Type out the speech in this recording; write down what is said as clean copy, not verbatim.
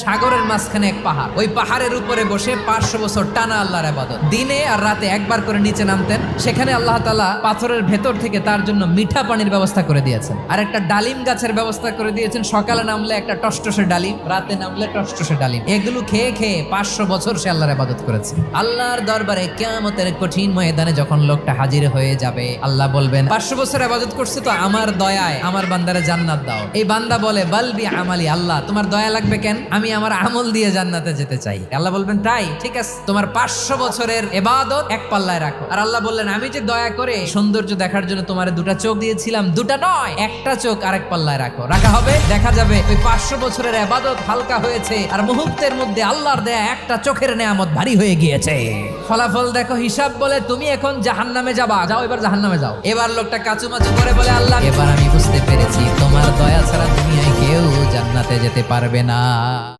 সাগরের মাঝখানে এক পাহাড়, ওই পাহাড়ের উপরে বসে 500 বছর টানা আল্লাহর ইবাদত। দিনে আর রাতে একবার করে নিচে নামতেন। সেখানে আল্লাহ তাআলা পাথরের ভেতর থেকে তার জন্য মিঠা পানির ব্যবস্থা করে দিয়েছেন, আর একটা ডালিম গাছের ব্যবস্থা করে দিয়েছেন। সকালে নামলে একটা টসটসে ডালিম, রাতে নামলে টসটসে ডালিম। এগুলো খেয়ে খেয়ে 500 বছর সে আল্লাহর ইবাদত করেছে। আল্লাহর দরবারে কিয়ামতের কঠিন ময়দানে যখন লোকটা হাজির হয়ে যাবে, আল্লাহ বলবেন 500 বছর ইবাদত করছে তো আমার দয়ায় আমার বান্দারে জান্নাত দাও। এই বান্দা বলে বালবি আমালি, আল্লাহ তোমার দয়া লাগবে কেন? আমি আমার আমল দিয়ে জান্নাতে যেতে চাই। আল্লাহ বলবেন তাই ঠিক আছে, তোমার 500 বছরের ইবাদত এক পাল্লায় রাখো। আর আল্লাহ বললেন আমি যে দয়া করে সৌন্দর্য দেখার জন্য তোমার দুটা চোখ দিয়েছিলাম, দুটা নয় একটা চোখ আরেক পাল্লায় রাখো। রাখা হবে, দেখা যাবে ওই 500 বছরের ইবাদত হালকা হয়েছে, আর মুহূর্তের মধ্যে আল্লাহর দেয়া একটা চোখের নেয়ামত ভারী হয়ে গিয়েছে। ফলাফল দেখো, হিসাব বলে তুমি এখন জাহান্নামে যাবা, যাও এবার জাহান্নামে যাও। এবার লোকটা কাচুমাচু করে বলে আল্লাহ এবার আমি বুঝতে পেরেছি তোমার দয়া ছাড়া দুনিয়ায় কেউ জান্নাতে যেতে পারবে না।